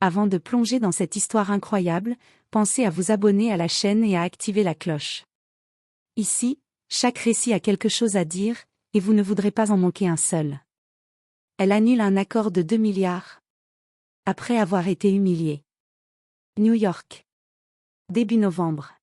Avant de plonger dans cette histoire incroyable, pensez à vous abonner à la chaîne et à activer la cloche. Ici, chaque récit a quelque chose à dire, et vous ne voudrez pas en manquer un seul. Elle annule un accord de 2 milliards. Après avoir été humiliée. New York. Début novembre.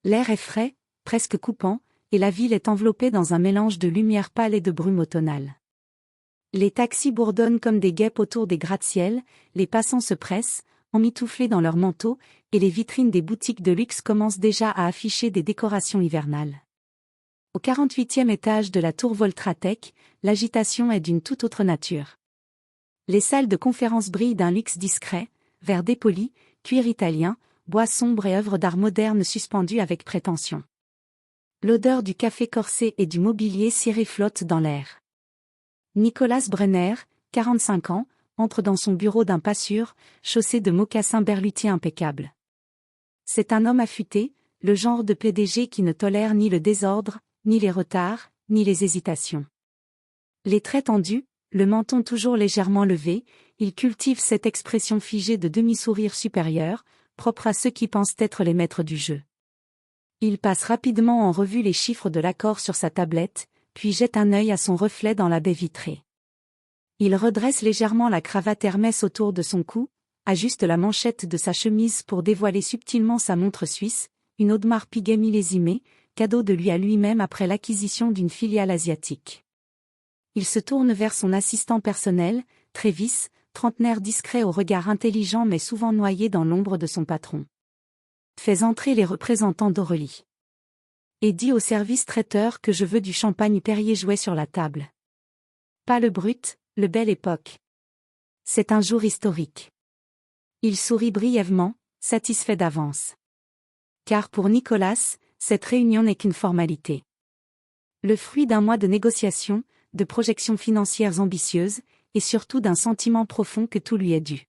L'air est frais, presque coupant, et la ville est enveloppée dans un mélange de lumière pâle et de brume automnale. Les taxis bourdonnent comme des guêpes autour des gratte-ciel, les passants se pressent, emmitouflés dans leurs manteaux, et les vitrines des boutiques de luxe commencent déjà à afficher des décorations hivernales. Au 48e étage de la tour Voltratech, l'agitation est d'une toute autre nature. Les salles de conférence brillent d'un luxe discret, verre dépoli, cuir italien, bois sombre et œuvres d'art moderne suspendues avec prétention. L'odeur du café corsé et du mobilier ciré flotte dans l'air. Nicolas Brenner, 45 ans, entre dans son bureau d'un pas sûr, chaussé de mocassins berlutiers impeccables. C'est un homme affûté, le genre de PDG qui ne tolère ni le désordre, ni les retards, ni les hésitations. Les traits tendus, le menton toujours légèrement levé, il cultive cette expression figée de demi-sourire supérieur, propre à ceux qui pensent être les maîtres du jeu. Il passe rapidement en revue les chiffres de l'accord sur sa tablette, puis jette un œil à son reflet dans la baie vitrée. Il redresse légèrement la cravate Hermès autour de son cou, ajuste la manchette de sa chemise pour dévoiler subtilement sa montre suisse, une Audemars Piguet millésimée, cadeau de lui à lui-même après l'acquisition d'une filiale asiatique. Il se tourne vers son assistant personnel, Travis, trentenaire discret au regard intelligent mais souvent noyé dans l'ombre de son patron. Fais entrer les représentants d'Aurélie. Et dis au service traiteur que je veux du champagne Perrier jouet sur la table. Pas le brut, le Belle Époque. C'est un jour historique. Il sourit brièvement, satisfait d'avance. Car pour Nicolas, cette réunion n'est qu'une formalité. Le fruit d'un mois de négociations, de projections financières ambitieuses, et surtout d'un sentiment profond que tout lui est dû.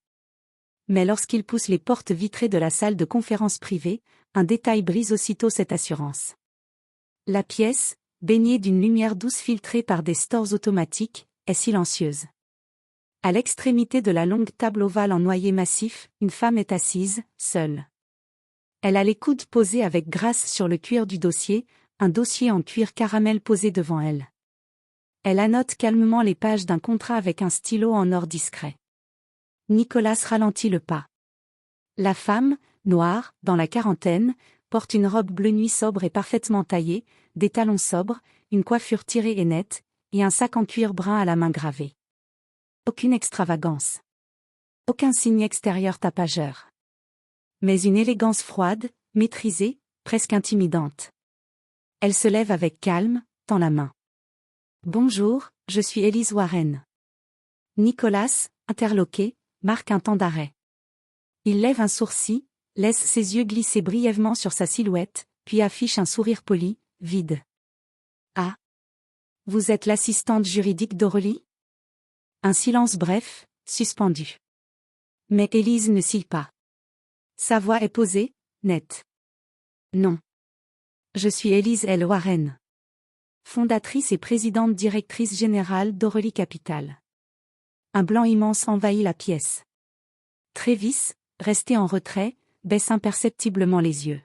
Mais lorsqu'il pousse les portes vitrées de la salle de conférence privée, un détail brise aussitôt cette assurance. La pièce, baignée d'une lumière douce filtrée par des stores automatiques, est silencieuse. À l'extrémité de la longue table ovale en noyer massif, une femme est assise, seule. Elle a les coudes posés avec grâce sur le cuir du dossier, un dossier en cuir caramel posé devant elle. Elle annote calmement les pages d'un contrat avec un stylo en or discret. Nicolas ralentit le pas. La femme, noire, dans la quarantaine, porte une robe bleu nuit sobre et parfaitement taillée, des talons sobres, une coiffure tirée et nette, et un sac en cuir brun à la main gravé. Aucune extravagance. Aucun signe extérieur tapageur. Mais une élégance froide, maîtrisée, presque intimidante. Elle se lève avec calme, tend la main. Bonjour, je suis Elise Warren. Nicolas, interloqué, marque un temps d'arrêt. Il lève un sourcil, laisse ses yeux glisser brièvement sur sa silhouette, puis affiche un sourire poli, vide. Ah. Vous êtes l'assistante juridique d'Aurélie? Un silence bref, suspendu. Mais Élise ne cille pas. Sa voix est posée, nette. Non. Je suis Élise L. Warren. Fondatrice et présidente directrice générale d'Aurélie Capital. Un blanc immense envahit la pièce. Travis, resté en retrait, baisse imperceptiblement les yeux.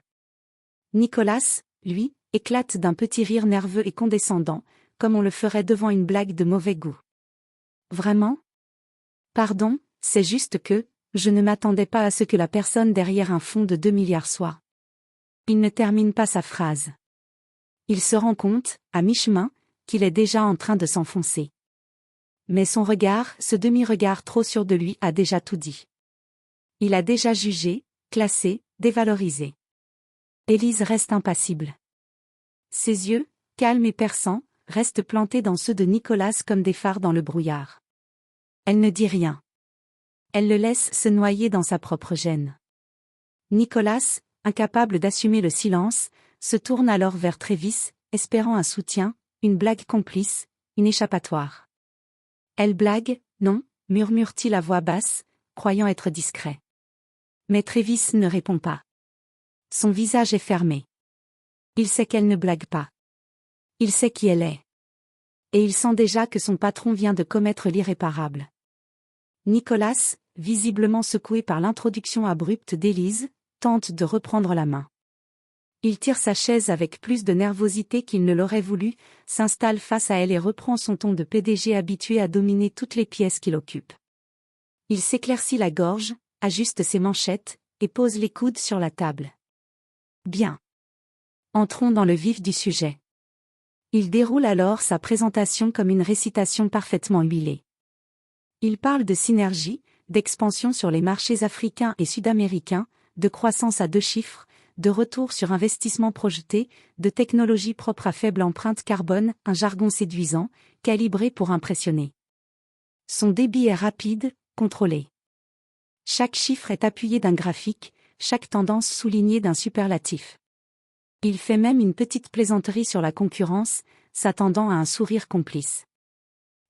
Nicolas, lui, éclate d'un petit rire nerveux et condescendant, comme on le ferait devant une blague de mauvais goût. Vraiment? Pardon, c'est juste que, je ne m'attendais pas à ce que la personne derrière un fonds de 2 milliards soit. Il ne termine pas sa phrase. Il se rend compte, à mi-chemin, qu'il est déjà en train de s'enfoncer. Mais son regard, ce demi-regard trop sûr de lui, a déjà tout dit. Il a déjà jugé, classé, dévalorisé. Élise reste impassible. Ses yeux, calmes et perçants, restent plantés dans ceux de Nicolas comme des phares dans le brouillard. Elle ne dit rien. Elle le laisse se noyer dans sa propre gêne. Nicolas, incapable d'assumer le silence, se tourne alors vers Travis, espérant un soutien, une blague complice, une échappatoire. Elle blague, non, murmure-t-il à voix basse, croyant être discret. Mais Travis ne répond pas. Son visage est fermé. Il sait qu'elle ne blague pas. Il sait qui elle est. Et il sent déjà que son patron vient de commettre l'irréparable. Nicolas, visiblement secoué par l'introduction abrupte d'Élise, tente de reprendre la main. Il tire sa chaise avec plus de nervosité qu'il ne l'aurait voulu, s'installe face à elle et reprend son ton de PDG habitué à dominer toutes les pièces qu'il occupe. Il s'éclaircit la gorge, ajuste ses manchettes, et pose les coudes sur la table. Bien. Entrons dans le vif du sujet. Il déroule alors sa présentation comme une récitation parfaitement huilée. Il parle de synergie, d'expansion sur les marchés africains et sud-américains, de croissance à 2 chiffres, de retour sur investissement projeté, de technologie propre à faible empreinte carbone, un jargon séduisant, calibré pour impressionner. Son débit est rapide, contrôlé. Chaque chiffre est appuyé d'un graphique, chaque tendance soulignée d'un superlatif. Il fait même une petite plaisanterie sur la concurrence, s'attendant à un sourire complice.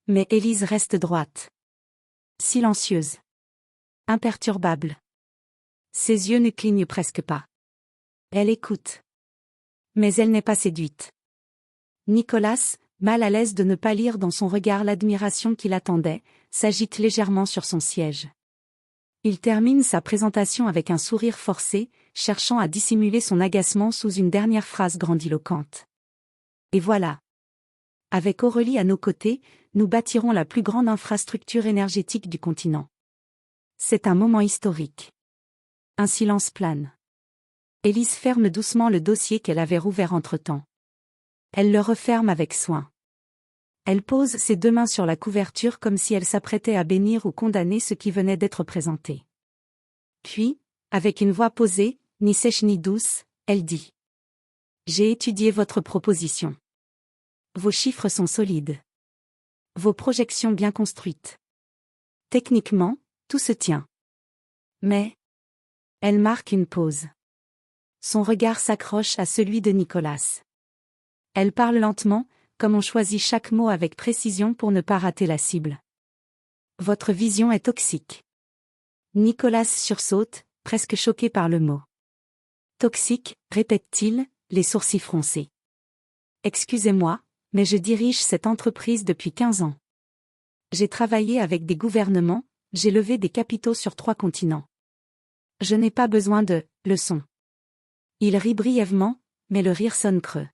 Mais Élise reste droite. Silencieuse. Imperturbable. Ses yeux ne clignent presque pas. Elle écoute. Mais elle n'est pas séduite. Nicolas, mal à l'aise de ne pas lire dans son regard l'admiration qui l'attendait, s'agite légèrement sur son siège. Il termine sa présentation avec un sourire forcé, cherchant à dissimuler son agacement sous une dernière phrase grandiloquente. Et voilà. Avec Aurélie à nos côtés, nous bâtirons la plus grande infrastructure énergétique du continent. C'est un moment historique. Un silence plane. Élise ferme doucement le dossier qu'elle avait rouvert entre-temps. Elle le referme avec soin. Elle pose ses 2 mains sur la couverture comme si elle s'apprêtait à bénir ou condamner ce qui venait d'être présenté. Puis, avec une voix posée, ni sèche ni douce, elle dit. J'ai étudié votre proposition. Vos chiffres sont solides. Vos projections bien construites. Techniquement, tout se tient. Mais, elle marque une pause. Son regard s'accroche à celui de Nicolas. Elle parle lentement, comme on choisit chaque mot avec précision pour ne pas rater la cible. Votre vision est toxique. Nicolas sursaute, presque choqué par le mot. Toxique, répète-t-il, les sourcils froncés. Excusez-moi, mais je dirige cette entreprise depuis 15 ans. J'ai travaillé avec des gouvernements, j'ai levé des capitaux sur 3 continents. Je n'ai pas besoin de leçons. Il rit brièvement, mais le rire sonne creux.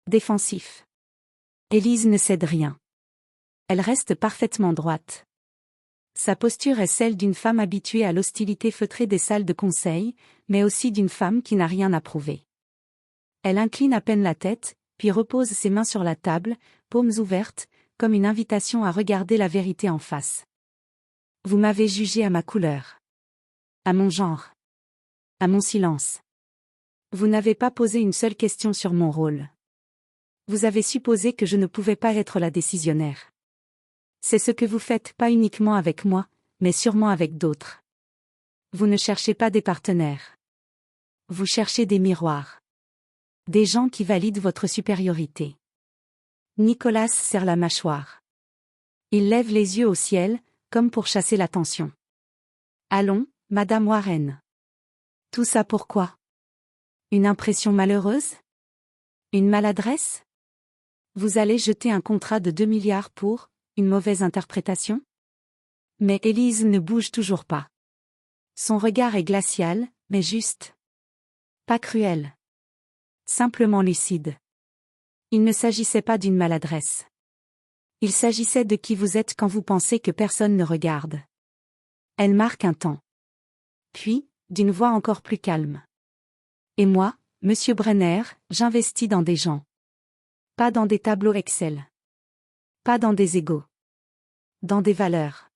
Défensif. Élise ne cède rien. Elle reste parfaitement droite. Sa posture est celle d'une femme habituée à l'hostilité feutrée des salles de conseil, mais aussi d'une femme qui n'a rien à prouver. Elle incline à peine la tête, puis repose ses mains sur la table, paumes ouvertes, comme une invitation à regarder la vérité en face. Vous m'avez jugé à ma couleur. À mon genre. À mon silence. Vous n'avez pas posé une seule question sur mon rôle. Vous avez supposé que je ne pouvais pas être la décisionnaire. C'est ce que vous faites pas uniquement avec moi, mais sûrement avec d'autres. Vous ne cherchez pas des partenaires. Vous cherchez des miroirs. Des gens qui valident votre supériorité. Nicolas serre la mâchoire. Il lève les yeux au ciel, comme pour chasser l'attention. Allons, Madame Warren. Tout ça pourquoi? Une impression malheureuse? Une maladresse? Vous allez jeter un contrat de 2 milliards pour une mauvaise interprétation? Mais Élise ne bouge toujours pas. Son regard est glacial, mais juste. Pas cruel. Simplement lucide. Il ne s'agissait pas d'une maladresse. Il s'agissait de qui vous êtes quand vous pensez que personne ne regarde. Elle marque un temps. Puis, d'une voix encore plus calme. Et moi, Monsieur Brenner, j'investis dans des gens. Pas dans des tableaux Excel. Pas dans des égos. Dans des valeurs.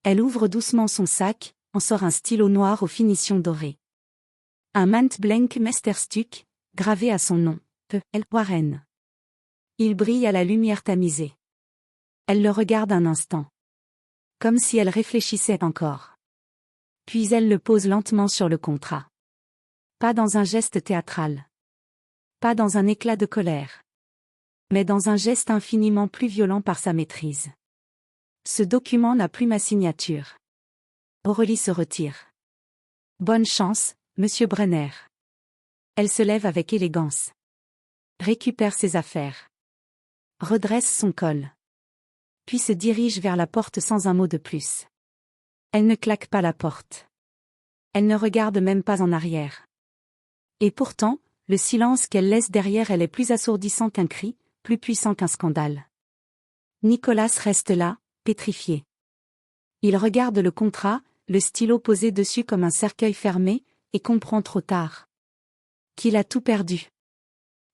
Elle ouvre doucement son sac, en sort un stylo noir aux finitions dorées. Un Mantblank Meisterstück, gravé à son nom, P.L. Warren. Il brille à la lumière tamisée. Elle le regarde un instant. Comme si elle réfléchissait encore. Puis elle le pose lentement sur le contrat. Pas dans un geste théâtral. Pas dans un éclat de colère. Mais dans un geste infiniment plus violent par sa maîtrise. Ce document n'a plus ma signature. Aurélie se retire. Bonne chance, Monsieur Brenner. Elle se lève avec élégance. Récupère ses affaires. Redresse son col. Puis se dirige vers la porte sans un mot de plus. Elle ne claque pas la porte. Elle ne regarde même pas en arrière. Et pourtant, le silence qu'elle laisse derrière elle est plus assourdissant qu'un cri, plus puissant qu'un scandale. Nicolas reste là, pétrifié. Il regarde le contrat, le stylo posé dessus comme un cercueil fermé, et comprend trop tard qu'il a tout perdu.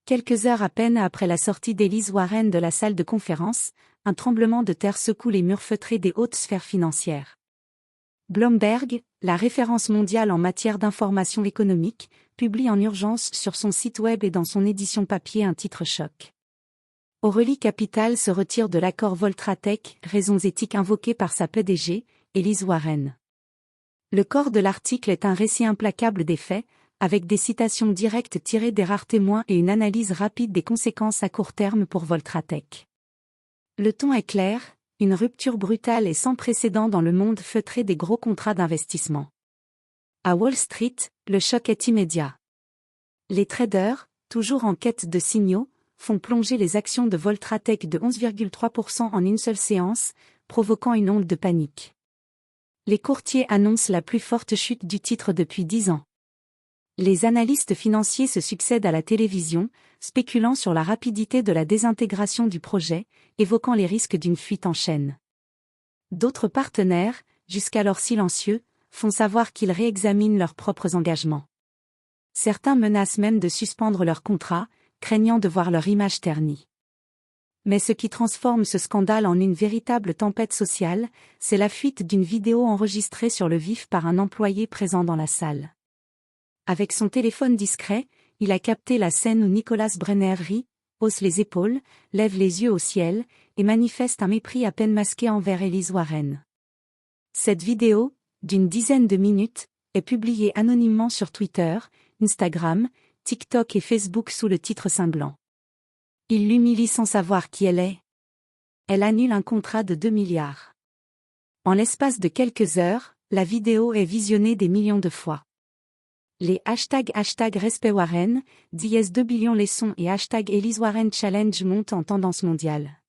Quelques heures à peine après la sortie d'Elise Warren de la salle de conférence, un tremblement de terre secoue les murs feutrés des hautes sphères financières. Bloomberg, la référence mondiale en matière d'information économique, publie en urgence sur son site web et dans son édition papier un titre choc. Aurélie Capital se retire de l'accord Voltratech, raisons éthiques invoquées par sa PDG, Elise Warren. Le corps de l'article est un récit implacable des faits, avec des citations directes tirées des rares témoins et une analyse rapide des conséquences à court terme pour Voltratech. Le ton est clair, une rupture brutale et sans précédent dans le monde feutré des gros contrats d'investissement. À Wall Street, le choc est immédiat. Les traders, toujours en quête de signaux, font plonger les actions de Voltratech de 11,3% en une seule séance, provoquant une onde de panique. Les courtiers annoncent la plus forte chute du titre depuis 10 ans. Les analystes financiers se succèdent à la télévision, spéculant sur la rapidité de la désintégration du projet, évoquant les risques d'une fuite en chaîne. D'autres partenaires, jusqu'alors silencieux, font savoir qu'ils réexaminent leurs propres engagements. Certains menacent même de suspendre leur contrat, craignant de voir leur image ternie. Mais ce qui transforme ce scandale en une véritable tempête sociale, c'est la fuite d'une vidéo enregistrée sur le vif par un employé présent dans la salle. Avec son téléphone discret, il a capté la scène où Nicolas Brenner rit, hausse les épaules, lève les yeux au ciel, et manifeste un mépris à peine masqué envers Elise Warren. Cette vidéo, d'une dizaine de minutes, est publiée anonymement sur Twitter, Instagram, TikTok et Facebook sous le titre cinglant. Il l'humilie sans savoir qui elle est. Elle annule un contrat de 2 milliards. En l'espace de quelques heures, la vidéo est visionnée des millions de fois. Les ## Respect Warren, 2 billions leçons et #Elise Warren Challenge montent en tendance mondiale.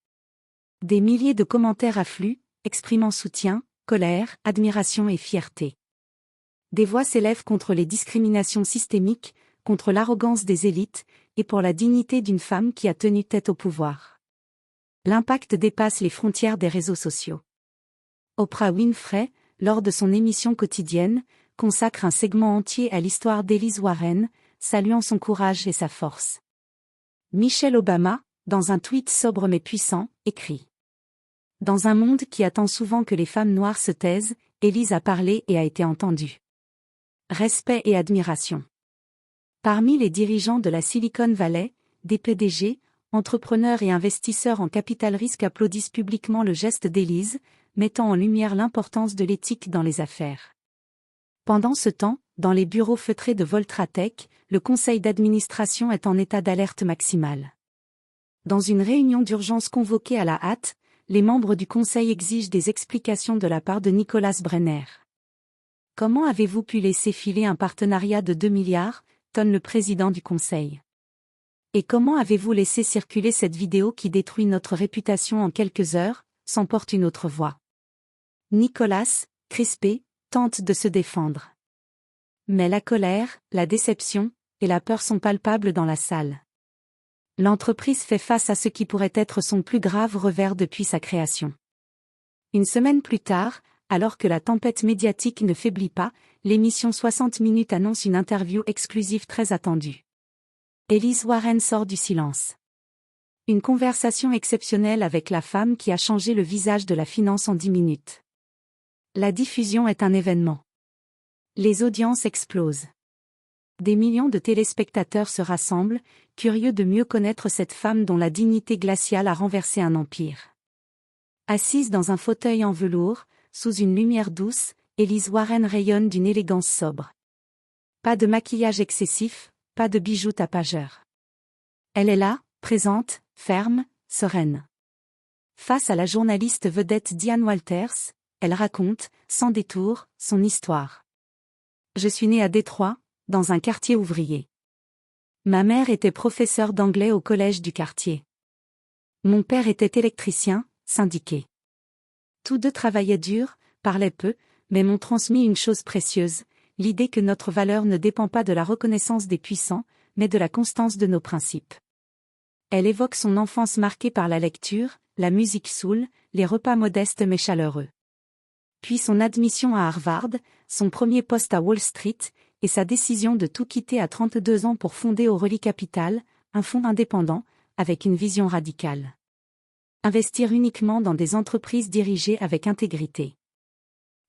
Des milliers de commentaires affluent, exprimant soutien, colère, admiration et fierté. Des voix s'élèvent contre les discriminations systémiques, contre l'arrogance des élites, et pour la dignité d'une femme qui a tenu tête au pouvoir. L'impact dépasse les frontières des réseaux sociaux. Oprah Winfrey, lors de son émission quotidienne, consacre un segment entier à l'histoire d'Elise Warren, saluant son courage et sa force. Michelle Obama, dans un tweet sobre mais puissant, écrit : Dans un monde qui attend souvent que les femmes noires se taisent, Elise a parlé et a été entendue. Respect et admiration. Parmi les dirigeants de la Silicon Valley, des PDG, entrepreneurs et investisseurs en capital risque applaudissent publiquement le geste d'Elise, mettant en lumière l'importance de l'éthique dans les affaires. Pendant ce temps, dans les bureaux feutrés de Voltratech, le conseil d'administration est en état d'alerte maximale. Dans une réunion d'urgence convoquée à la hâte, les membres du conseil exigent des explications de la part de Nicolas Brenner. Comment avez-vous pu laisser filer un partenariat de 2 milliards, tonne le président du conseil. Et comment avez-vous laissé circuler cette vidéo qui détruit notre réputation en quelques heures, s'emporte une autre voix. Nicolas, crispé, tente de se défendre. Mais la colère, la déception et la peur sont palpables dans la salle. L'entreprise fait face à ce qui pourrait être son plus grave revers depuis sa création. Une semaine plus tard, alors que la tempête médiatique ne faiblit pas, l'émission 60 minutes annonce une interview exclusive très attendue. Elise Warren sort du silence. Une conversation exceptionnelle avec la femme qui a changé le visage de la finance en 10 minutes. La diffusion est un événement. Les audiences explosent. Des millions de téléspectateurs se rassemblent, curieux de mieux connaître cette femme dont la dignité glaciale a renversé un empire. Assise dans un fauteuil en velours, sous une lumière douce, Elise Warren rayonne d'une élégance sobre. Pas de maquillage excessif, pas de bijoux tapageurs. Elle est là, présente, ferme, sereine. Face à la journaliste vedette Diane Walters, elle raconte, sans détour, son histoire. Je suis née à Détroit, dans un quartier ouvrier. Ma mère était professeure d'anglais au collège du quartier. Mon père était électricien, syndiqué. Tous deux travaillaient dur, parlaient peu, mais m'ont transmis une chose précieuse, l'idée que notre valeur ne dépend pas de la reconnaissance des puissants, mais de la constance de nos principes. Elle évoque son enfance marquée par la lecture, la musique soul, les repas modestes mais chaleureux. Puis son admission à Harvard, son premier poste à Wall Street, et sa décision de tout quitter à 32 ans pour fonder O'Reilly Capital, un fonds indépendant, avec une vision radicale. Investir uniquement dans des entreprises dirigées avec intégrité.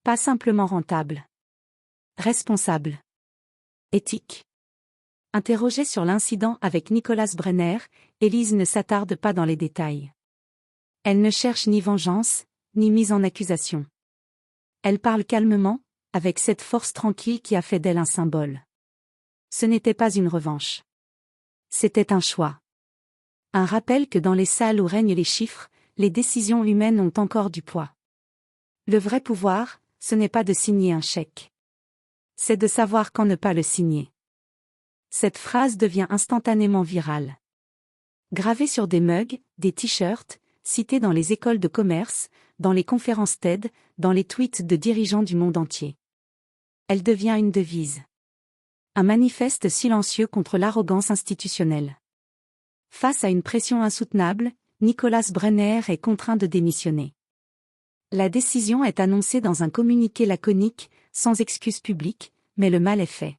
Pas simplement rentable. Responsable. Éthique. Interrogée sur l'incident avec Nicholas Brenner, Élise ne s'attarde pas dans les détails. Elle ne cherche ni vengeance, ni mise en accusation. Elle parle calmement, avec cette force tranquille qui a fait d'elle un symbole. Ce n'était pas une revanche. C'était un choix. Un rappel que dans les salles où règnent les chiffres, les décisions humaines ont encore du poids. Le vrai pouvoir, ce n'est pas de signer un chèque. C'est de savoir quand ne pas le signer. Cette phrase devient instantanément virale. Gravée sur des mugs, des t-shirts, citée dans les écoles de commerce, dans les conférences TED, dans les tweets de dirigeants du monde entier. Elle devient une devise. Un manifeste silencieux contre l'arrogance institutionnelle. Face à une pression insoutenable, Nicholas Brenner est contraint de démissionner. La décision est annoncée dans un communiqué laconique, sans excuse publique, mais le mal est fait.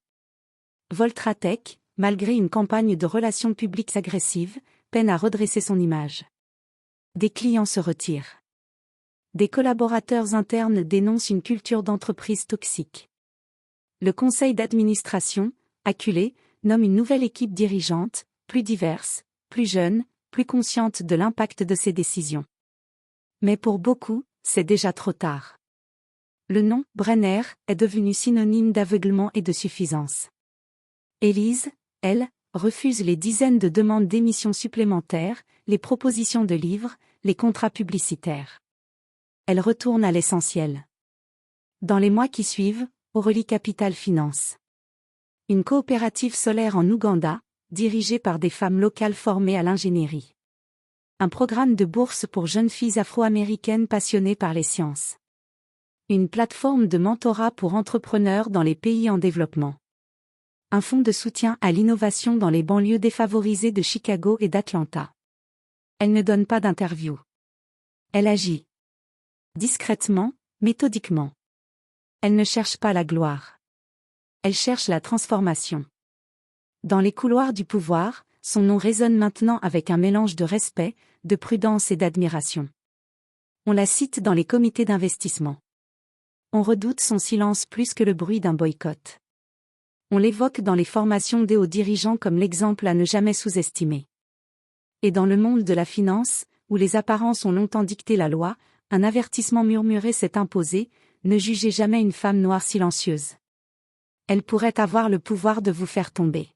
Voltratech, malgré une campagne de relations publiques agressive, peine à redresser son image. Des clients se retirent. Des collaborateurs internes dénoncent une culture d'entreprise toxique. Le conseil d'administration, acculé, nomme une nouvelle équipe dirigeante, plus diverse, plus jeune, plus consciente de l'impact de ses décisions. Mais pour beaucoup, c'est déjà trop tard. Le nom, Brenner, est devenu synonyme d'aveuglement et de suffisance. Élise, elle, refuse les dizaines de demandes d'émissions supplémentaires, les propositions de livres, les contrats publicitaires. Elle retourne à l'essentiel. Dans les mois qui suivent, O'Reilly Capital finance une coopérative solaire en Ouganda, dirigée par des femmes locales formées à l'ingénierie. Un programme de bourse pour jeunes filles afro-américaines passionnées par les sciences. Une plateforme de mentorat pour entrepreneurs dans les pays en développement. Un fonds de soutien à l'innovation dans les banlieues défavorisées de Chicago et d'Atlanta. Elle ne donne pas d'interview. Elle agit. Discrètement, méthodiquement. Elle ne cherche pas la gloire. Elle cherche la transformation. Dans les couloirs du pouvoir, son nom résonne maintenant avec un mélange de respect, de prudence et d'admiration. On la cite dans les comités d'investissement. On redoute son silence plus que le bruit d'un boycott. On l'évoque dans les formations des hauts dirigeants comme l'exemple à ne jamais sous-estimer. Et dans le monde de la finance, où les apparences ont longtemps dicté la loi, un avertissement murmuré s'est imposé: ne jugez jamais une femme noire silencieuse. Elle pourrait avoir le pouvoir de vous faire tomber.